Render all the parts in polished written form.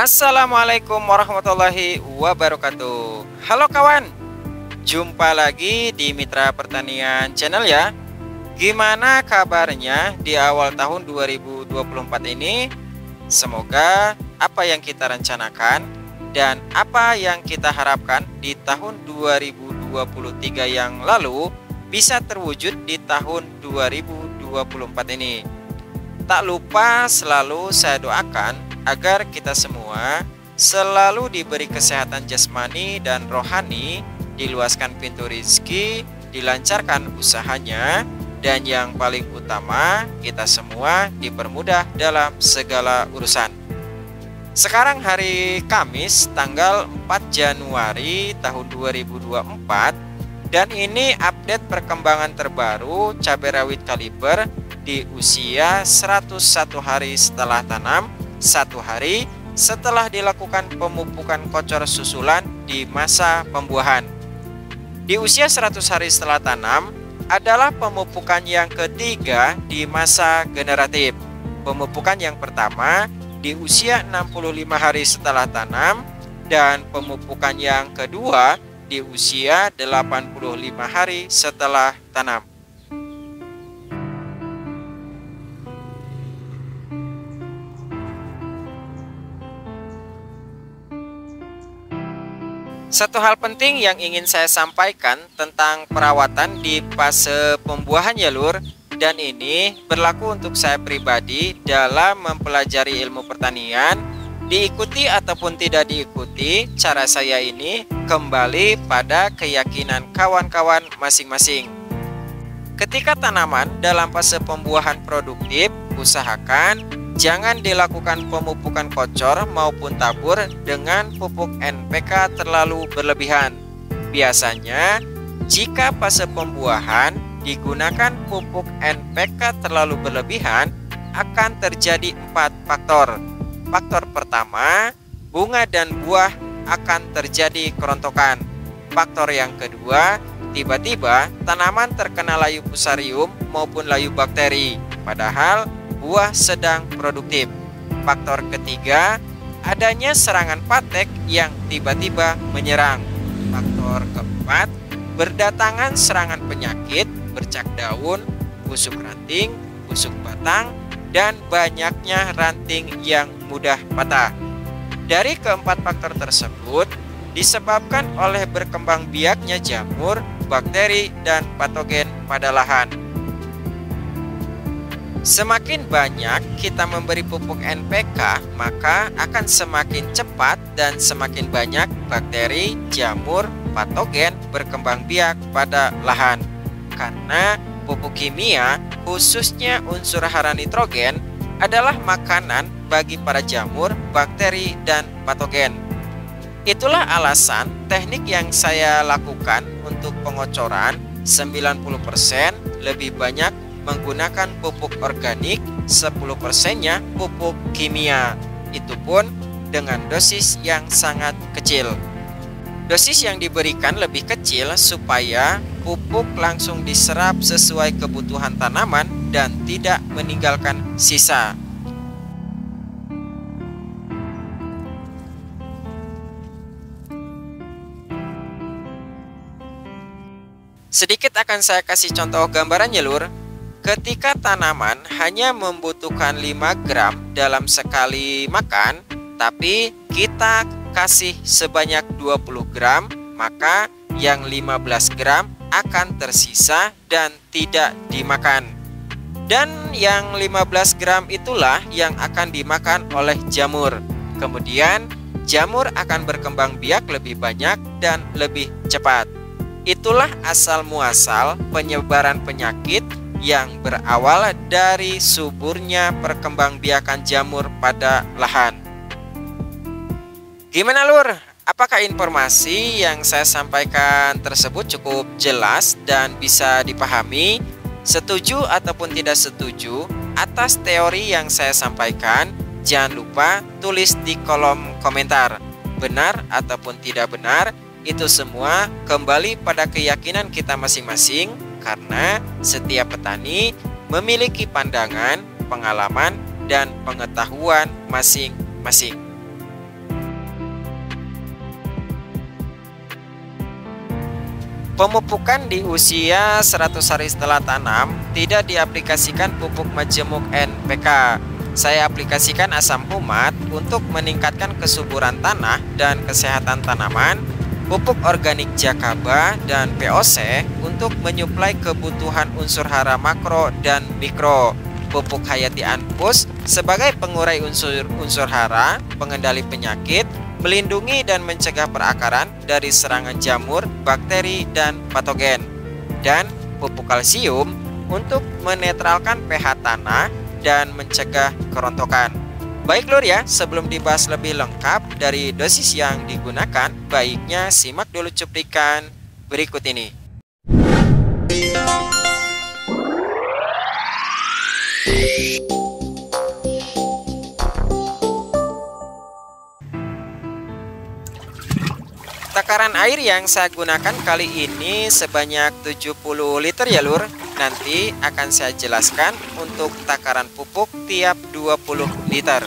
Assalamualaikum warahmatullahi wabarakatuh. Halo kawan, jumpa lagi di Mitra Pertanian Channel ya. Gimana kabarnya di awal tahun 2024 ini? Semoga apa yang kita rencanakan dan apa yang kita harapkan di tahun 2023 yang lalu bisa terwujud di tahun 2024 ini. Tak lupa selalu saya doakan agar kita semua selalu diberi kesehatan jasmani dan rohani, diluaskan pintu rezeki, dilancarkan usahanya, dan yang paling utama kita semua dipermudah dalam segala urusan. Sekarang hari Kamis tanggal 4 Januari tahun 2024, dan ini update perkembangan terbaru cabai rawit kaliber di usia 101 hari setelah tanam, 1 hari setelah dilakukan pemupukan kocor susulan di masa pembuahan. Di usia 100 hari setelah tanam adalah pemupukan yang ketiga di masa generatif. Pemupukan yang pertama di usia 65 hari setelah tanam, dan pemupukan yang kedua di usia 85 hari setelah tanam. Satu hal penting yang ingin saya sampaikan tentang perawatan di fase pembuahan ya lur, dan ini berlaku untuk saya pribadi dalam mempelajari ilmu pertanian. Diikuti ataupun tidak diikuti, cara saya ini kembali pada keyakinan kawan-kawan masing-masing. Ketika tanaman dalam fase pembuahan produktif, usahakan jangan dilakukan pemupukan kocor maupun tabur dengan pupuk NPK terlalu berlebihan. Biasanya, jika fase pembuahan digunakan pupuk NPK terlalu berlebihan, akan terjadi 4 faktor. Faktor pertama, bunga dan buah akan terjadi kerontokan. Faktor yang kedua, tiba-tiba tanaman terkena layu fusarium maupun layu bakteri, padahal buah sedang produktif. Faktor ketiga, adanya serangan patek yang tiba-tiba menyerang. Faktor keempat, berdatangan serangan penyakit, bercak daun, busuk ranting, busuk batang, dan banyaknya ranting yang mudah patah. Dari keempat faktor tersebut disebabkan oleh berkembang biaknya jamur, bakteri, dan patogen pada lahan. Semakin banyak kita memberi pupuk NPK, maka akan semakin cepat dan semakin banyak bakteri, jamur, patogen berkembang biak pada lahan. Karena pupuk kimia, khususnya unsur hara nitrogen, adalah makanan bagi para jamur, bakteri, dan patogen. Itulah alasan teknik yang saya lakukan untuk pengocoran 90% lebih banyak menggunakan pupuk organik, 10%-nya pupuk kimia. Itu pun dengan dosis yang sangat kecil. Dosis yang diberikan lebih kecil supaya pupuk langsung diserap sesuai kebutuhan tanaman dan tidak meninggalkan sisa. Sedikit akan saya kasih contoh gambarannya lur. Ketika tanaman hanya membutuhkan 5 gram dalam sekali makan, tapi kita kasih sebanyak 20 gram, maka yang 15 gram akan tersisa dan tidak dimakan. Dan yang 15 gram itulah yang akan dimakan oleh jamur. Kemudian jamur akan berkembang biak lebih banyak dan lebih cepat. Itulah asal muasal penyebaran penyakit yang berawal dari suburnya perkembangbiakan jamur pada lahan. Gimana lur? Apakah informasi yang saya sampaikan tersebut cukup jelas dan bisa dipahami? Setuju ataupun tidak setuju atas teori yang saya sampaikan? Jangan lupa tulis di kolom komentar. Benar ataupun tidak benar, itu semua kembali pada keyakinan kita masing-masing. Karena setiap petani memiliki pandangan, pengalaman, dan pengetahuan masing-masing. Pemupukan di usia 100 hari setelah tanam tidak diaplikasikan pupuk majemuk NPK. Saya aplikasikan asam humat untuk meningkatkan kesuburan tanah dan kesehatan tanaman, pupuk organik Jakaba dan POC untuk menyuplai kebutuhan unsur hara makro dan mikro, pupuk Hayati Anpus sebagai pengurai unsur hara, pengendali penyakit, melindungi dan mencegah perakaran dari serangan jamur, bakteri, dan patogen, dan pupuk kalsium untuk menetralkan pH tanah dan mencegah kerontokan. Baik lur ya, sebelum dibahas lebih lengkap dari dosis yang digunakan, baiknya simak dulu cuplikan berikut ini. Takaran air yang saya gunakan kali ini sebanyak 70 liter ya lur. Nanti akan saya jelaskan untuk takaran pupuk tiap 20 liter.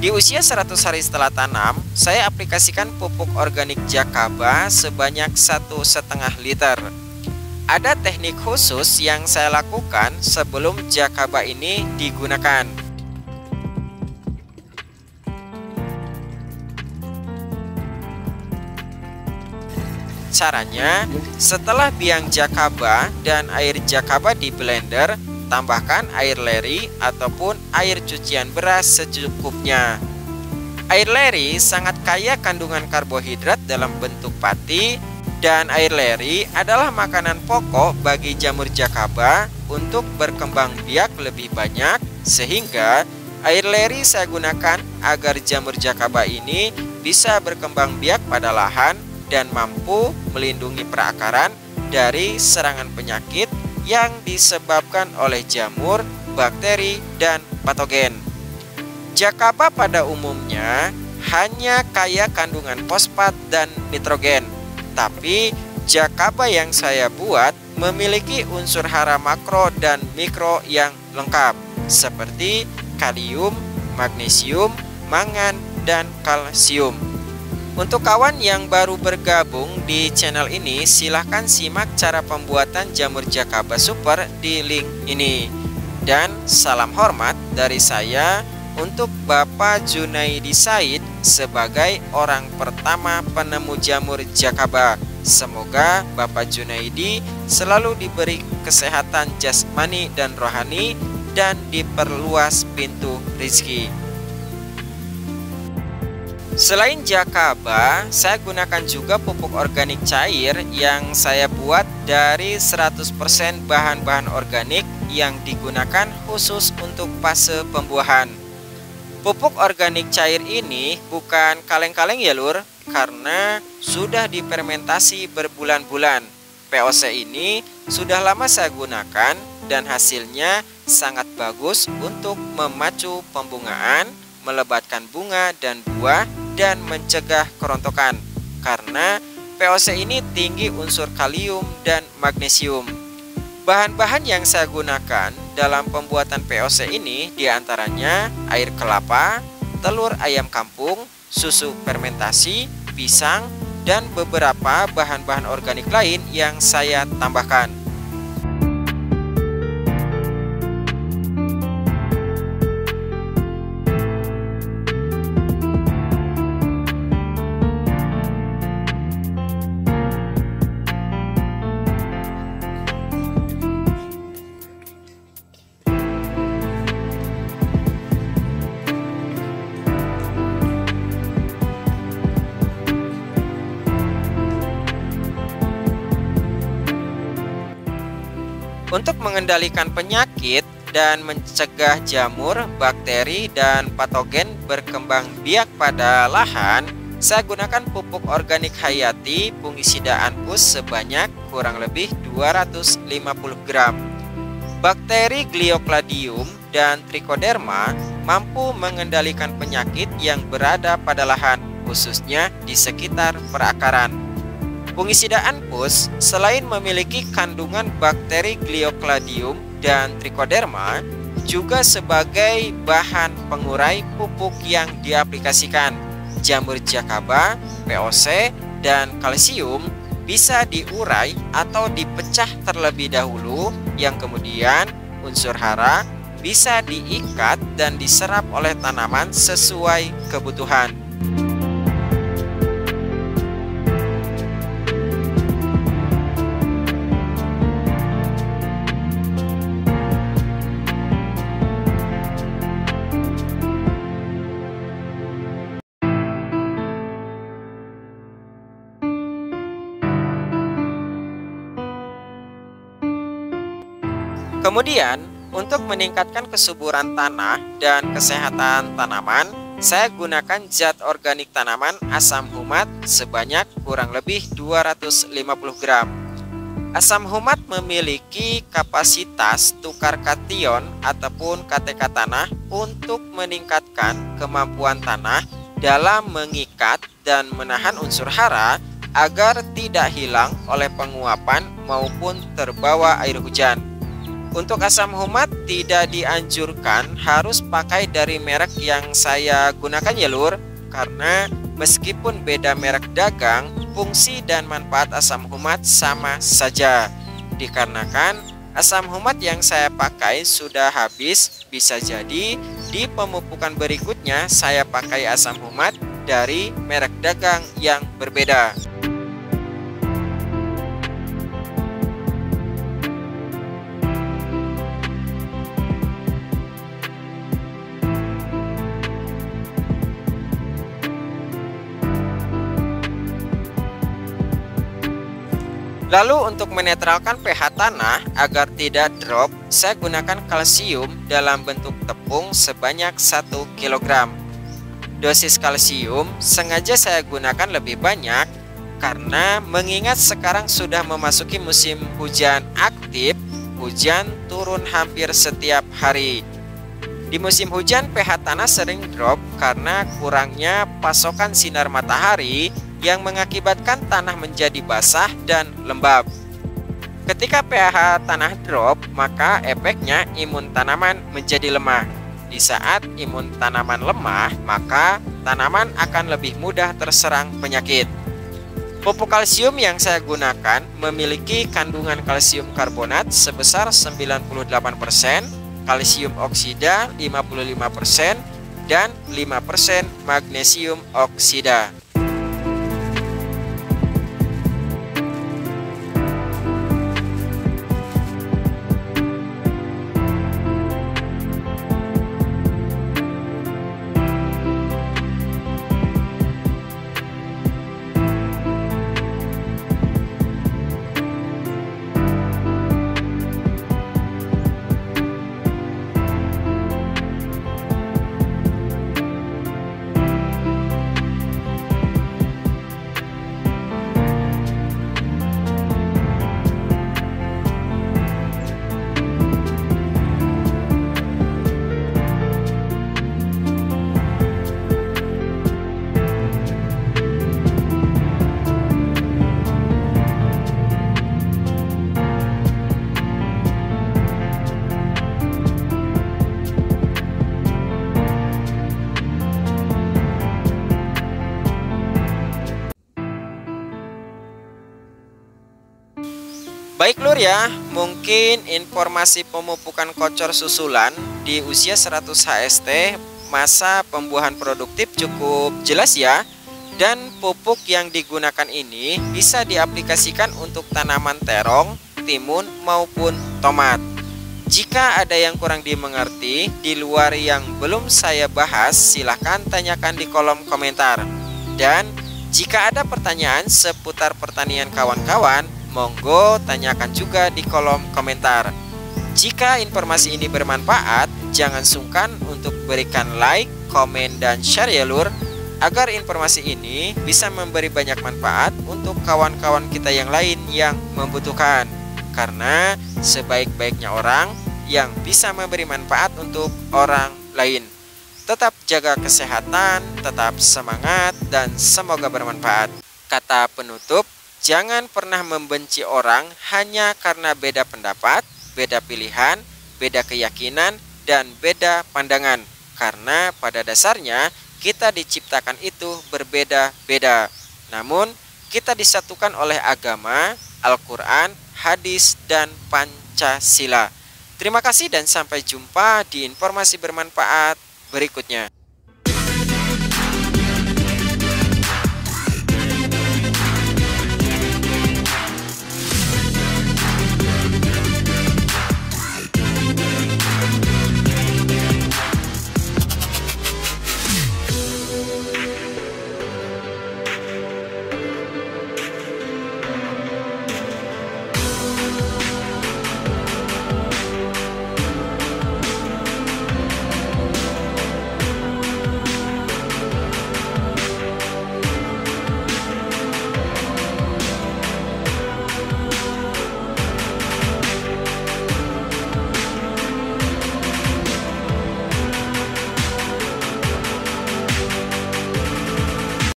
Di usia 100 hari setelah tanam, saya aplikasikan pupuk organik Jakaba sebanyak 1,5 liter. Ada teknik khusus yang saya lakukan sebelum Jakaba ini digunakan. Caranya, setelah biang Jakaba dan air Jakaba di blender, tambahkan air leri ataupun air cucian beras secukupnya. Air leri sangat kaya kandungan karbohidrat dalam bentuk pati, dan air leri adalah makanan pokok bagi jamur Jakaba untuk berkembang biak lebih banyak, sehingga air leri saya gunakan agar jamur Jakaba ini bisa berkembang biak pada lahan dan mampu melindungi perakaran dari serangan penyakit yang disebabkan oleh jamur, bakteri, dan patogen. Jakaba pada umumnya hanya kaya kandungan fosfat dan nitrogen, tapi Jakaba yang saya buat memiliki unsur hara makro dan mikro yang lengkap, seperti kalium, magnesium, mangan, dan kalsium. Untuk kawan yang baru bergabung di channel ini, silahkan simak cara pembuatan jamur Jakaba Super di link ini. Dan salam hormat dari saya untuk Bapak Junaidi Said sebagai orang pertama penemu jamur Jakaba. Semoga Bapak Junaidi selalu diberi kesehatan jasmani dan rohani dan diperluas pintu rezeki. Selain Jakaba, saya gunakan juga pupuk organik cair yang saya buat dari 100% bahan-bahan organik yang digunakan khusus untuk fase pembuahan. Pupuk organik cair ini bukan kaleng-kaleng ya lur, karena sudah difermentasi berbulan-bulan. POC ini sudah lama saya gunakan dan hasilnya sangat bagus untuk memacu pembungaan, melebatkan bunga dan buah, dan mencegah kerontokan, karena POC ini tinggi unsur kalium dan magnesium. Bahan-bahan yang saya gunakan dalam pembuatan POC ini diantaranya air kelapa, telur ayam kampung, susu fermentasi, pisang, dan beberapa bahan-bahan organik lain yang saya tambahkan. Untuk mengendalikan penyakit dan mencegah jamur, bakteri, dan patogen berkembang biak pada lahan, saya gunakan pupuk organik Hayati fungisida Anpus sebanyak kurang lebih 250 gram. Bakteri Gliocladium dan Trichoderma mampu mengendalikan penyakit yang berada pada lahan, khususnya di sekitar perakaran. Fungisida Anpus selain memiliki kandungan bakteri Gliocladium dan Trichoderma, juga sebagai bahan pengurai pupuk yang diaplikasikan jamur Jakaba, POC, dan kalsium bisa diurai atau dipecah terlebih dahulu, yang kemudian unsur hara bisa diikat dan diserap oleh tanaman sesuai kebutuhan. Kemudian, untuk meningkatkan kesuburan tanah dan kesehatan tanaman, saya gunakan zat organik tanaman asam humat sebanyak kurang lebih 250 gram. Asam humat memiliki kapasitas tukar kation ataupun KTK tanah untuk meningkatkan kemampuan tanah dalam mengikat dan menahan unsur hara agar tidak hilang oleh penguapan maupun terbawa air hujan. Untuk asam humat tidak dianjurkan harus pakai dari merek yang saya gunakan ya lur, karena meskipun beda merek dagang, fungsi dan manfaat asam humat sama saja. Dikarenakan asam humat yang saya pakai sudah habis, bisa jadi di pemupukan berikutnya saya pakai asam humat dari merek dagang yang berbeda. Lalu untuk menetralkan pH tanah agar tidak drop, saya gunakan kalsium dalam bentuk tepung sebanyak 1 kg. Dosis kalsium sengaja saya gunakan lebih banyak karena mengingat sekarang sudah memasuki musim hujan aktif, hujan turun hampir setiap hari. Di musim hujan pH tanah sering drop karena kurangnya pasokan sinar matahari yang mengakibatkan tanah menjadi basah dan lembab. Ketika pH tanah drop, maka efeknya imun tanaman menjadi lemah. Di saat imun tanaman lemah, maka tanaman akan lebih mudah terserang penyakit. Pupuk kalsium yang saya gunakan memiliki kandungan kalsium karbonat sebesar 98%, kalsium oksida 55%, dan 5% magnesium oksida. Baik lur ya, mungkin informasi pemupukan kocor susulan di usia 100 HST masa pembuahan produktif cukup jelas ya. Dan pupuk yang digunakan ini bisa diaplikasikan untuk tanaman terong, timun maupun tomat. Jika ada yang kurang dimengerti di luar yang belum saya bahas, silahkan tanyakan di kolom komentar. Dan jika ada pertanyaan seputar pertanian kawan-kawan, monggo tanyakan juga di kolom komentar. Jika informasi ini bermanfaat, jangan sungkan untuk berikan like, komen, dan share ya lur, agar informasi ini bisa memberi banyak manfaat untuk kawan-kawan kita yang lain yang membutuhkan. Karena sebaik-baiknya orang yang bisa memberi manfaat untuk orang lain. Tetap jaga kesehatan, tetap semangat, dan semoga bermanfaat. Kata penutup, jangan pernah membenci orang hanya karena beda pendapat, beda pilihan, beda keyakinan, dan beda pandangan. Karena pada dasarnya kita diciptakan itu berbeda-beda. Namun kita disatukan oleh agama, Al-Quran, hadis, dan Pancasila. Terima kasih dan sampai jumpa di informasi bermanfaat berikutnya.